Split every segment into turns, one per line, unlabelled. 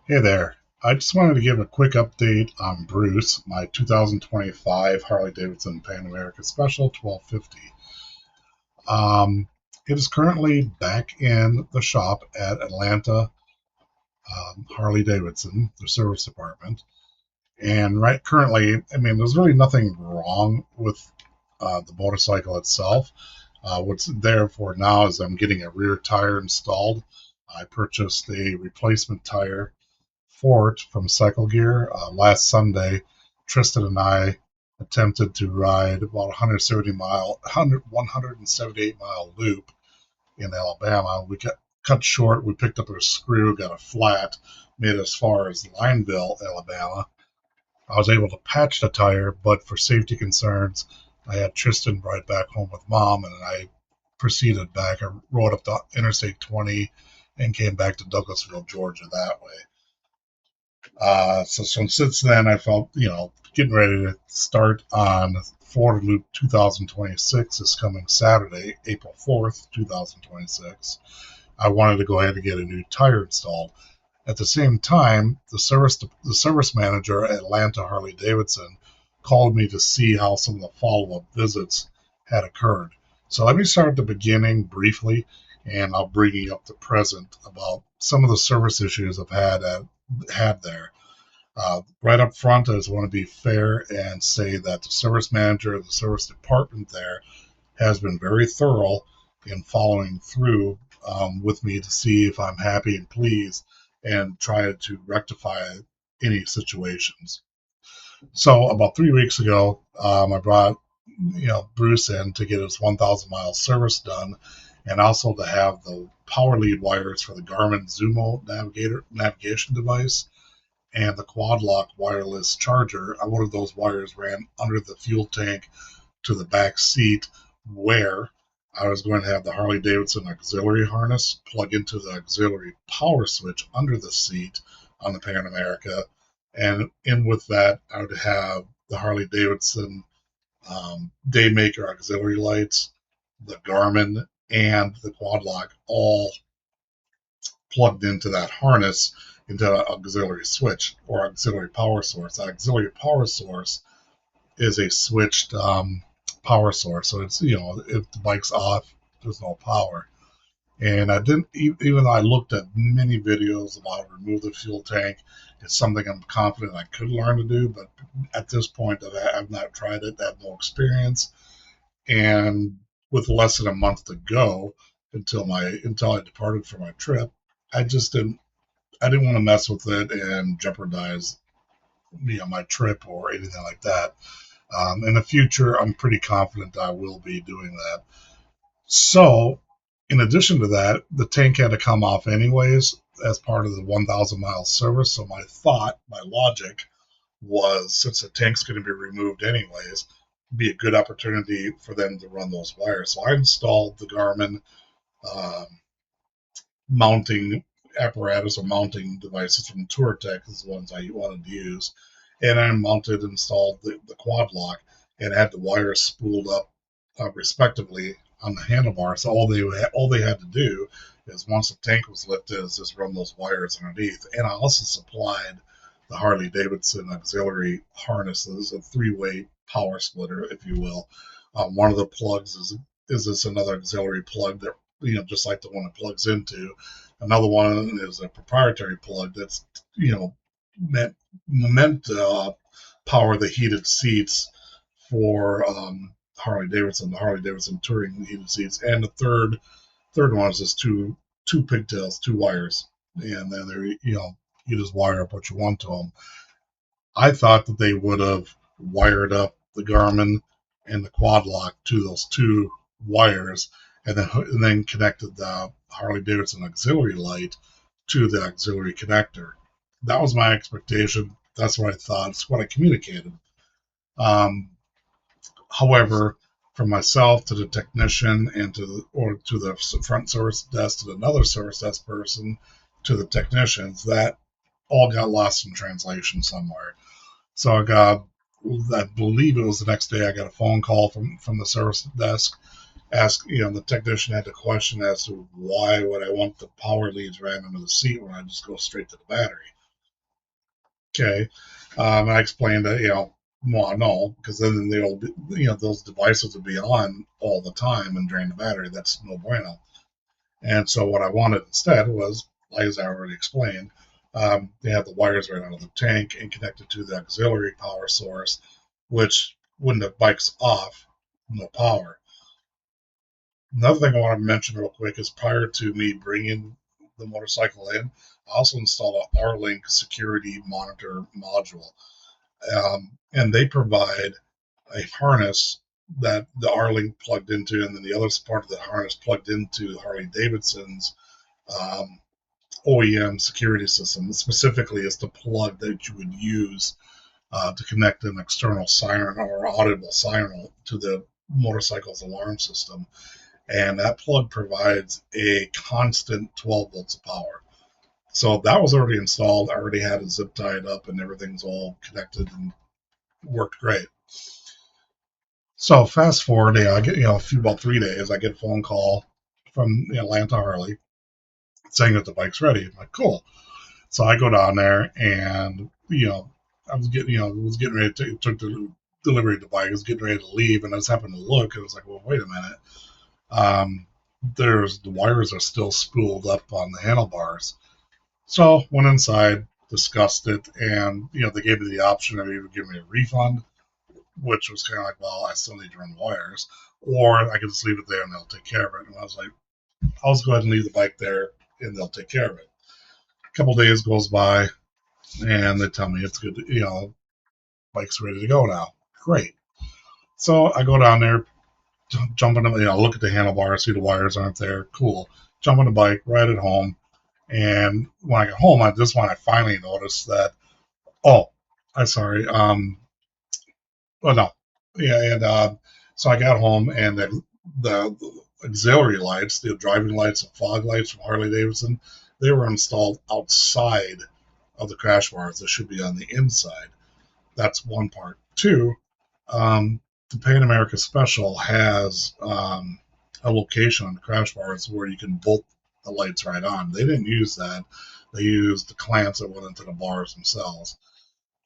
Hey there. I just wanted to give a quick update on Bruce, my 2025 Harley-Davidson Pan America Special 1250. Um, it is currently back in the shop at Atlanta Harley-Davidson, the service department. And right currently, I mean, there's really nothing wrong with the motorcycle itself. What's there for now is I'm getting a rear tire installed. I purchased a replacement tire for it from Cycle Gear. Last Sunday, Tristan and I attempted to ride about 178 mile loop in Alabama. We got cut short. We picked up a screw, got a flat, made it as far as Lineville, Alabama. I was able to patch the tire, but for safety concerns, I had Tristan ride back home with mom, and I proceeded back. I rode up to Interstate 20 and came back to Douglasville, Georgia that way. So since then, I felt, getting ready to start on Florida Loop 2026 is coming Saturday, April 4th, 2026. I wanted to go ahead and get a new tire installed. At the same time, the service manager at Atlanta Harley Davidson called me to see how some of the follow up visits had occurred. So let me start at the beginning briefly, and I'll bring you up to present about some of the service issues I've had there. Right up front, I just want to be fair and say that the service manager, the service department there, has been very thorough in following through with me to see if I'm happy and pleased and try to rectify any situations. So about 3 weeks ago, I brought Bruce in to get his 1,000 mile service done, and also to have the power lead wires for the Garmin Zumo navigation device and the quad lock wireless charger. One of those wires ran under the fuel tank to the back seat, where I was going to have the Harley Davidson auxiliary harness plug into the auxiliary power switch under the seat on the Pan America. And in with that, I would have the Harley Davidson Daymaker auxiliary lights, the Garmin, and the quad lock all plugged into that harness into an auxiliary switch or auxiliary power source. That auxiliary power source is a switched power source. So it's, if the bike's off, there's no power. And I didn't, even though I looked at many videos about how to remove the fuel tank, it's something I'm confident I could learn to do. But at this point, I've not tried it. I have no experience. And with less than a month to go until I departed for my trip, I just didn't want to mess with it and jeopardize my trip or anything like that. In the future, I'm pretty confident I will be doing that. So, in addition to that, the tank had to come off anyways as part of the 1,000 mile service. So, my logic was, since the tank's going to be removed anyways, it'd be a good opportunity for them to run those wires. So, I installed the Garmin um, mounting apparatus or mounting devices from TourTech, is the ones I wanted to use. And I installed the quad lock, and had the wires spooled up respectively on the handlebar. So all they had to do is, once the tank was lifted, is just run those wires underneath. And I also supplied the Harley Davidson auxiliary harnesses, a three-way power splitter, if you will. One of the plugs is this another auxiliary plug that, just like the one it plugs into. Another one is a proprietary plug that's, meant to power the heated seats for the Harley Davidson touring heated seats. And the third one is just two pigtails, two wires, and then they're, you just wire up what you want to them. I thought that they would have wired up the Garmin and the quad lock to those two wires, and then connected the Harley Davidson auxiliary light to the auxiliary connector. That was my expectation. That's what I thought. It's what I communicated. Um, However, from myself to the technician and to the front service desk to another service desk person to the technicians, that all got lost in translation somewhere. So I believe it was the next day, I got a phone call from the service desk. The technician had a question as to why would I want the power leads ran under the seat when I just go straight to the battery. Okay. And I explained that, well, no, because then they'll be, those devices will be on all the time and drain the battery. That's no bueno. And so what I wanted instead was, like as I already explained, they have the wires right out of the tank and connected to the auxiliary power source, which when the bike's off, no power. Another thing I want to mention real quick is prior to me bringing the motorcycle in, I also installed a R-Link security monitor module. And they provide a harness that the R-Link plugged into, and then the other part of the harness plugged into Harley-Davidson's um, OEM security system. Specifically, is the plug that you would use to connect an external siren or audible siren to the motorcycle's alarm system. And that plug provides a constant 12 volts of power. So that was already installed. I already had it zip tied up, and everything's all connected and worked great. So fast forward, I get about 3 days, I get a phone call from Atlanta Harley saying that the bike's ready. I'm like, cool. So I go down there, and I was getting ready to took the delivery of the bike. I was getting ready to leave, and I just happened to look, and I was like, well, wait a minute. Um, there's the wires are still spooled up on the handlebars. So went inside, discussed it, and they gave me the option of either giving me a refund, which was kind of like, well, I still need to run wires, or I could just leave it there and they'll take care of it. And I was like, I'll just go ahead and leave the bike there and they'll take care of it. A couple days goes by and they tell me it's good, bike's ready to go now. Great. So I go down there, jump in, look at the handlebars, see the wires aren't there. Cool. Jump on the bike, ride it home. And when I get home, this one I finally noticed that, oh, I'm sorry. Well, no. Yeah, and so I got home, and the auxiliary lights, the driving lights and fog lights from Harley Davidson, they were installed outside of the crash bars. They should be on the inside. That's one part. Two, um, the Pan America Special has a location on the crash bars where you can bolt the lights right on. They didn't use that. They used the clamps that went into the bars themselves.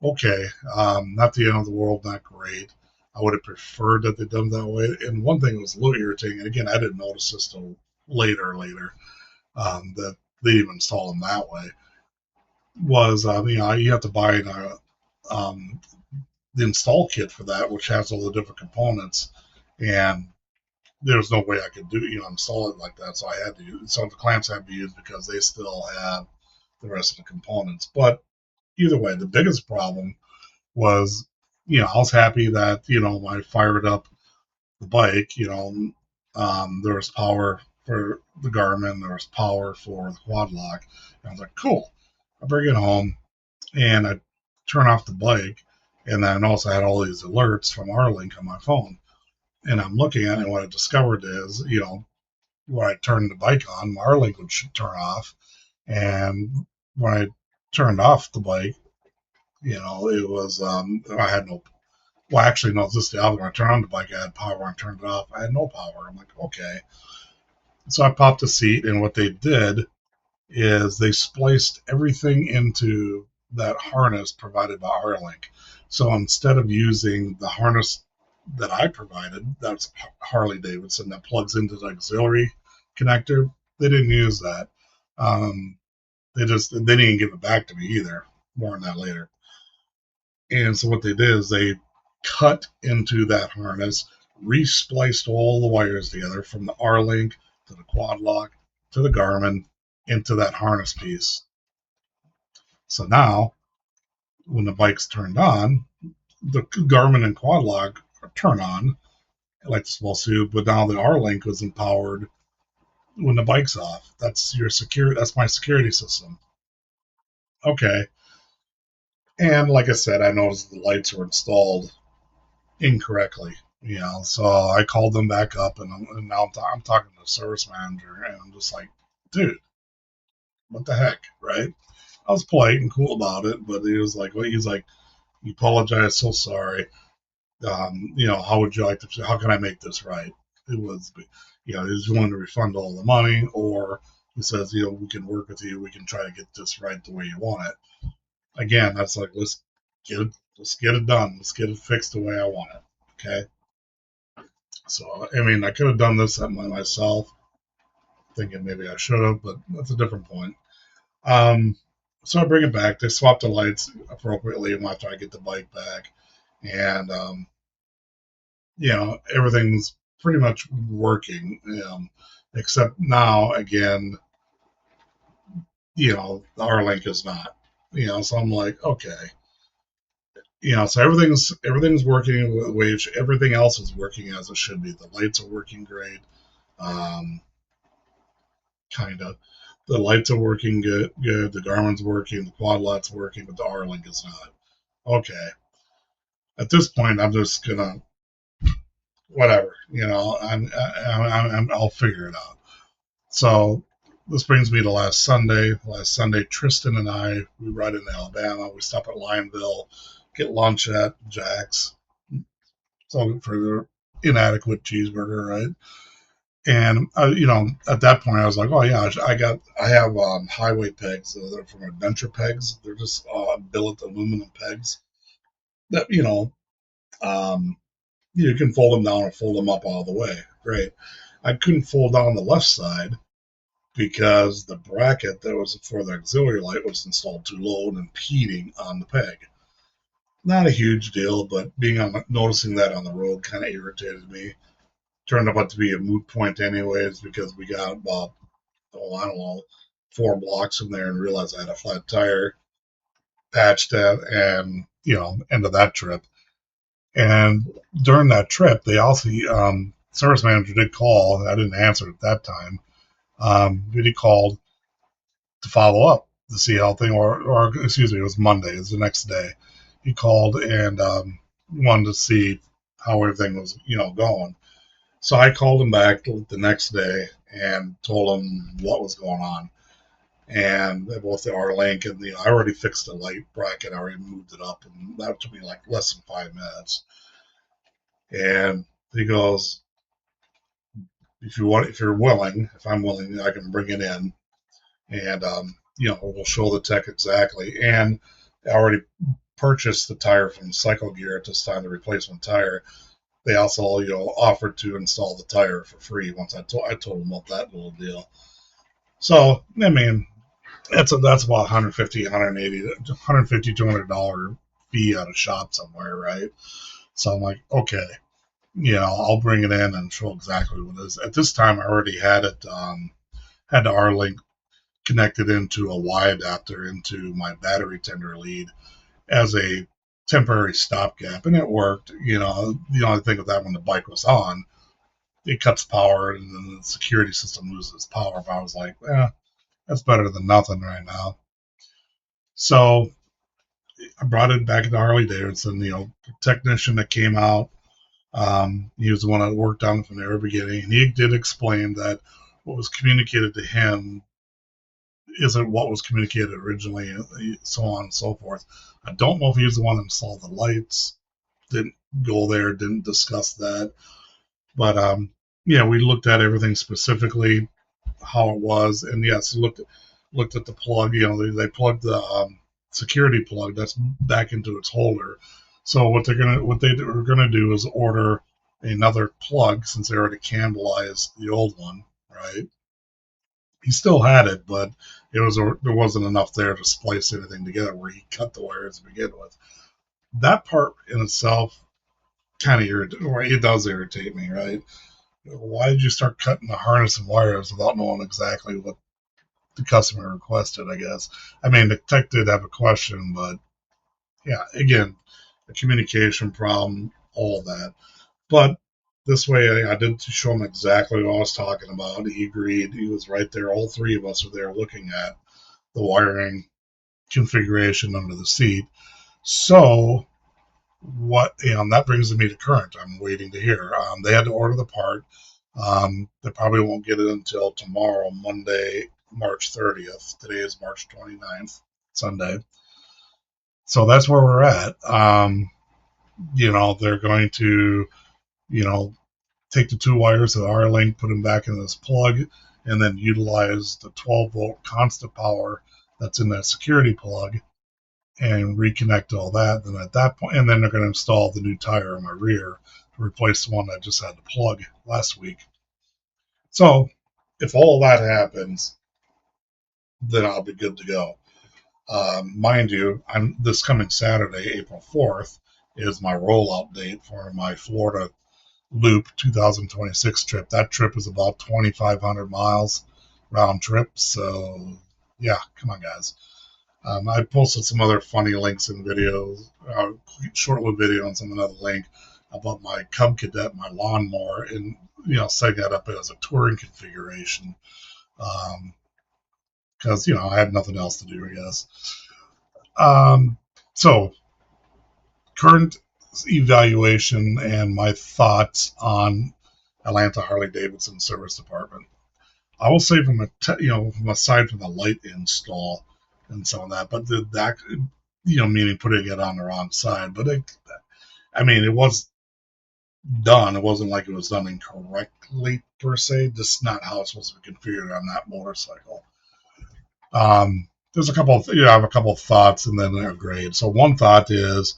Okay, not the end of the world, not great. I would have preferred that they done that way. And one thing that was a little irritating, and again, I didn't notice this till later, that they even install them that way, was you have to buy um, the install kit for that, which has all the different components, and there was no way I could install it like that. So I had to use, so the clamps had to be used because they still have the rest of the components. But either way, the biggest problem was, I was happy that, when I fired up the bike, there was power for the Garmin, there was power for the quad lock. And I was like, cool. I bring it home and I turn off the bike. And then I also had all these alerts from R-Link on my phone. And I'm looking at it, and what I discovered is, when I turned the bike on, my R-Link would turn off. And when I turned off the bike, it was, I had no. Well, actually, no, it's just the other. When I turned on the bike, I had power. When I turned it off, I had no power. I'm like, okay. So I popped the seat, and what they did is they spliced everything into that harness provided by R-Link. So instead of using the harness that I provided, that's Harley Davidson, that plugs into the auxiliary connector, they didn't use that. Um, they didn't give it back to me either. More on that later. And so what they did is they cut into that harness, respliced all the wires together from the R-Link to the quad lock to the Garmin into that harness piece. So now, when the bike's turned on, the Garmin and quad lock turn on like it's supposed to, but now the R-Link was empowered when the bike's off. That's your secure. That's my security system. Okay. And like I said, I noticed the lights were installed incorrectly. So I called them back up, and now I'm talking to the service manager, and I'm just like, dude, what the heck, right? I was polite and cool about it, but he was like, well, he's like, you apologize, so sorry. How would you like to? How can I make this right? It was, he was willing to refund all the money, or he says, we can work with you, we can try to get this right the way you want it. again, that's like let's get it done. Let's get it fixed the way I want it. Okay. So I mean, I could have done this at myself, thinking maybe I should have, but that's a different point. Um, so I bring it back. They swap the lights appropriately after I get the bike back, and everything's pretty much working. Except now again, the R-Link is not. So I'm like, okay, so everything's working the way everything else is working as it should be. The lights are working great, um, kind of. The lights are working good. The Garmin's working. The quad light's working, but the R-Link is not. Okay, at this point, I'm just gonna whatever. I'll figure it out. So this brings me to last Sunday. Last Sunday, Tristan and I we ride into Alabama. We stop at Lionville, get lunch at Jack's. So for the inadequate cheeseburger, right? And at that point, I was like, oh yeah, I have highway pegs. They're from Adventure Pegs. They're just billet aluminum pegs that um, you can fold them down or fold them up all the way. Great. I couldn't fold down the left side because the bracket that was for the auxiliary light was installed too low and impeding on the peg. Not a huge deal, but noticing that on the road kind of irritated me. Turned out to be a moot point anyways because we got about I don't know 4 blocks from there and realized I had a flat tire, patched that, and end of that trip. And during that trip, they also service manager did call. And I didn't answer at that time. But he called to follow up to see how thing or excuse me, it was Monday. It was the next day. He called and wanted to see how everything was going. So I called him back the next day and told him what was going on. And both the R Link and I already fixed the light bracket. I already moved it up, and that took me like less than 5 minutes. And he goes, if you're willing, if I'm willing, I can bring it in, and we'll show the tech exactly. And I already purchased the tire from Cycle Gear at this time, the replacement tire. They also offered to install the tire for free once I told them about that little deal. So I mean, that's about 150, 180, 150, $200 fee at a shop somewhere, right? So I'm like, okay, I'll bring it in and show exactly what it is. At this time, I already had it, had the R-Link connected into a Y adapter into my battery tender lead as a temporary stopgap, and it worked. The only thing with that, when the bike was on, it cuts power and then the security system loses power. But I was like, that's better than nothing right now. So I brought it back to Harley-Davidson. The technician that came out, he was the one that worked on it from the very beginning, and he did explain that what was communicated to him isn't what was communicated originally, so on and so forth. I don't know if he was the one that installed the lights. Didn't go there, didn't discuss that. But we looked at everything specifically, how it was, and yes, looked at the plug. They plugged the security plug that's back into its holder. So what they were gonna do is order another plug since they already cannibalized the old one, right? He still had it, but there wasn't enough there to splice anything together where he cut the wires to begin with. That part in itself kind of it does irritate me, right? Why did you start cutting the harness and wires without knowing exactly what the customer requested? I guess. I mean, the tech did have a question, but yeah, again, a communication problem, all that. But this way, I did show him exactly what I was talking about. He agreed. He was right there. All three of us were there looking at the wiring configuration under the seat. So that brings me to current. I'm waiting to hear. They had to order the part. They probably won't get it until tomorrow, Monday, March 30th. Today is March 29th, Sunday. So that's where we're at. They're going to, take the 2 wires of the R-Link, put them back in this plug, and then utilize the 12-volt constant power that's in that security plug and reconnect all that. Then at that point, and then they're going to install the new tire in my rear to replace the one I just had to plug last week. So if all that happens, then I'll be good to go. Mind you, I'm this coming Saturday, April 4th, is my rollout date for my Florida Loop 2026 trip. That trip is about 2,500 miles round trip. So, yeah, come on, guys. I posted some other funny links and videos, short little video and some another link about my Cub Cadet, my lawnmower, and setting that up as a touring configuration. Because I had nothing else to do, I guess. So current evaluation and my thoughts on Atlanta Harley-Davidson Service Department. I will say from aside from the light install and some of that, but that meaning putting it on the wrong side. But it was done. It wasn't like it was done incorrectly per se. Just not how it's supposed to be configured on that motorcycle. There's a couple of, I have a couple of thoughts and then a grade. So one thought is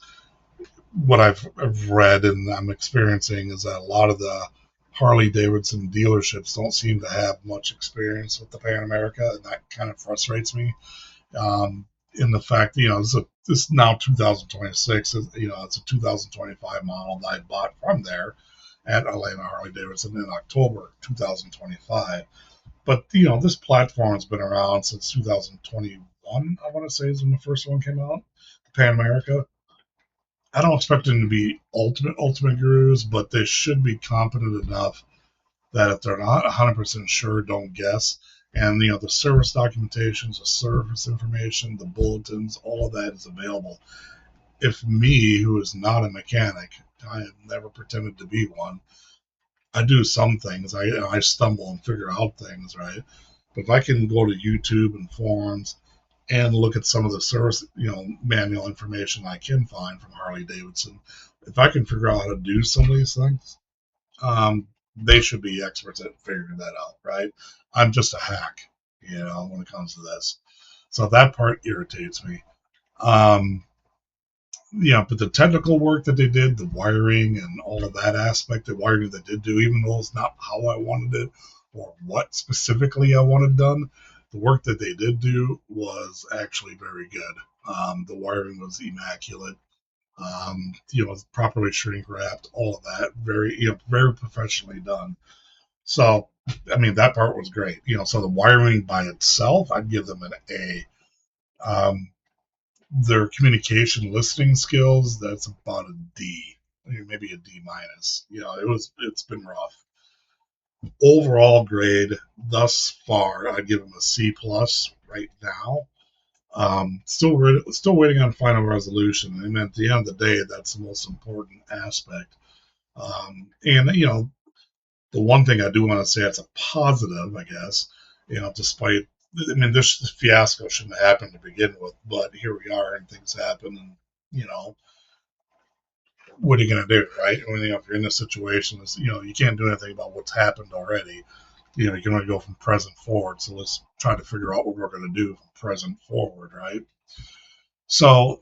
what I've read and I'm experiencing is that a lot of the Harley Davidson dealerships don't seem to have much experience with the Pan America, and that kind of frustrates me. In the fact, this is now 2026. It's a 2025 model that I bought from there at Atlanta Harley Davidson in October 2025. But this platform has been around since 2021. I want to say is when the first one came out, the Pan America. I don't expect them to be ultimate gurus, but they should be competent enough that if they're not 100% sure, don't guess. And the service documentations, the service information, the bulletins, all of that is available. If me, who is not a mechanic, I have never pretended to be one. I do some things. I stumble and figure out things, right? But if I can go to YouTube and forums and look at some of the service, manual information I can find from Harley Davidson, if I can figure out how to do some of these things, they should be experts at figuring that out, right? I'm just a hack, when it comes to this. So that part irritates me. Um, but the technical work that they did, the wiring and all of that aspect, the wiring they did do, even though it's not how I wanted it or what specifically I wanted done, the work that they did do was actually very good. The wiring was immaculate. Properly shrink wrapped, all of that, very professionally done. So, that part was great. So the wiring by itself, I'd give them an A. Their communication listening skills, that's about a D, maybe a D minus. It's been rough. Overall grade thus far, I'd give them a C plus right now. Still waiting on final resolution. And at the end of the day, that's the most important aspect. And the one thing I do want to say it's a positive, I guess, despite, this fiasco shouldn't have happened to begin with, but here we are and things happen and, what are you going to do, right? If you're in this situation, you can't do anything about what's happened already. You can only go from present forward. So let's try to figure out what we're going to do from present forward, right? So,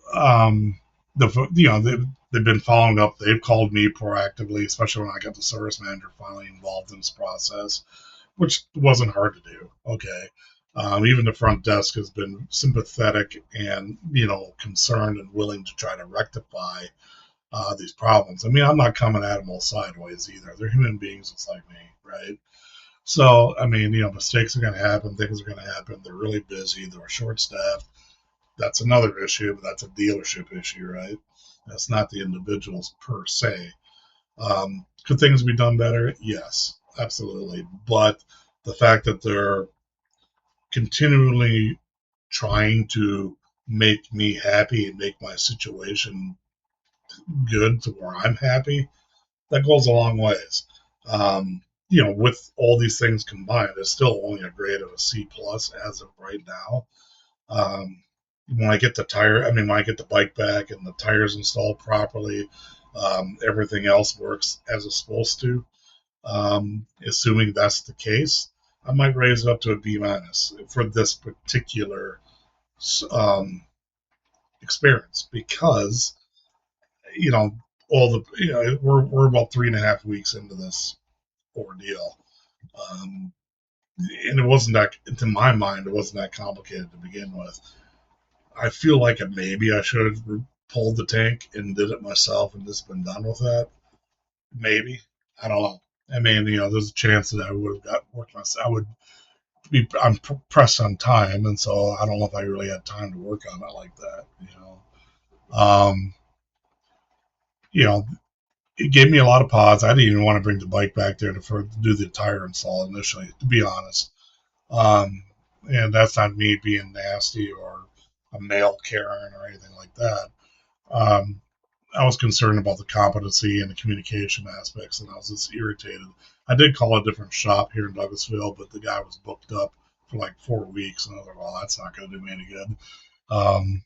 they've been following up. They've called me proactively, especially when I got the service manager finally involved in this process, which wasn't hard to do. Okay. Even the front desk has been sympathetic and, concerned and willing to try to rectify these problems. I'm not coming at them all sideways either. They're human beings just like me, right? So, mistakes are going to happen. Things are going to happen. They're really busy. They're short staffed. That's another issue, but that's a dealership issue, right? That's not the individuals per se. Could things be done better? Yes, absolutely. But the fact that they're continually trying to make me happy and make my situation good to where I'm happy, that goes a long ways. With all these things combined, it's still only a grade of a C plus as of right now. When I get when I get the bike back and the tires installed properly, everything else works as it's supposed to. Assuming that's the case, I might raise it up to a B minus for this particular um, experience because you know all the we're about 3.5 weeks into this ordeal, um, and it wasn't that, to my mind, it wasn't that complicated to begin with. I feel like maybe I should have pulled the tank and did it myself and just been done with that. Maybe, I don't know. I mean, there's a chance that I would have got worked myself. I'm pressed on time, and so I don't know if I really had time to work on it like that. Um, you know, it gave me a lot of pause. I didn't even want to bring the bike back there to do the tire install initially, to be honest. Um, and that's not me being nasty or a male Karen or anything like that. Um, I was concerned about the competency and the communication aspects, and I was just irritated. I did call a different shop here in Douglasville, but the guy was booked up for like 4 weeks, and I was like, "Well, that's not going to do me any good." Um,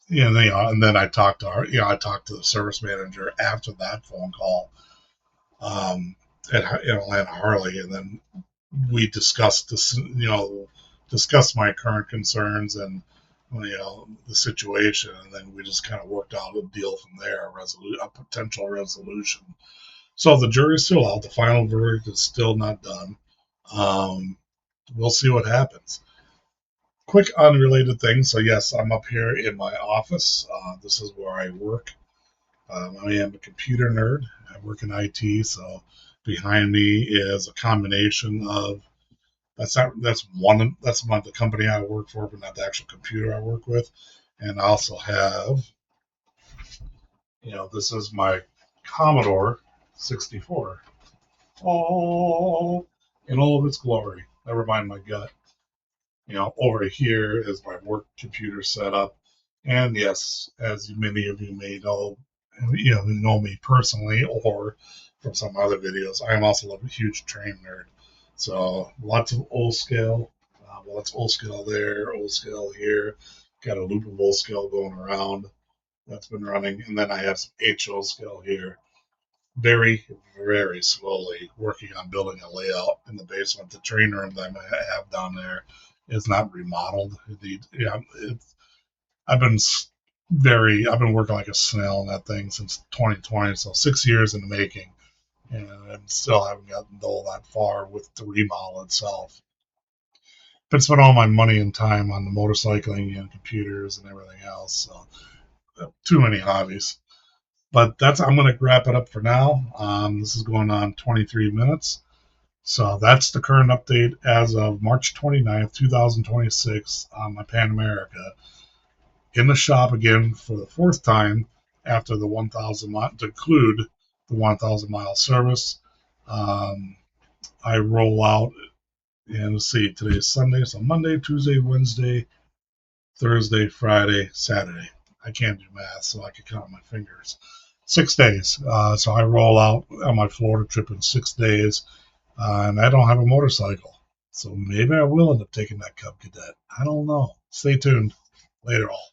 and then I talked to I talked to the service manager after that phone call, um, at Atlanta Harley, and then we discussed this, discussed my current concerns and the situation, and then we just kind of worked out a deal from there, a potential resolution. So the jury's still out. The final verdict is still not done. Um, we'll see what happens. Quick unrelated thing. So yes, I'm up here in my office. This is where I work. I am a computer nerd. I work in IT, so behind me is a combination of that's not the company I work for, but not the actual computer I work with. And I also have, this is my Commodore 64. Oh, in all of its glory. Never mind my gut. Over here is my work computer setup. And yes, as many of you may know, who know me personally or from some other videos, I am also a huge train nerd. So lots of old scale. Well, that's old scale there, old scale here. Got a loop of old scale going around that's been running. And then I have some HO scale here. Very, very slowly working on building a layout in the basement. The train room that I have down there is not remodeled. I've been I've been working like a snail on that thing since 2020, so 6 years in the making, and I still haven't gotten all that far with the remodel itself. But spent all my money and time on the motorcycling and computers and everything else, so too many hobbies. But I'm going to wrap it up for now. This is going on 23 minutes. So that's the current update as of March 29th, 2026 on my Pan America. In the shop again for the fourth time after the 1,000 mile, to include the 1,000 mile service. Um, I roll out, and let's see, today's Sunday, so Monday, Tuesday, Wednesday, Thursday, Friday, Saturday. I can't do math, so I can count on my fingers. 6 days. So I roll out on my Florida trip in 6 days, and I don't have a motorcycle. So maybe I will end up taking that Cub Cadet. I don't know. Stay tuned. Later, all.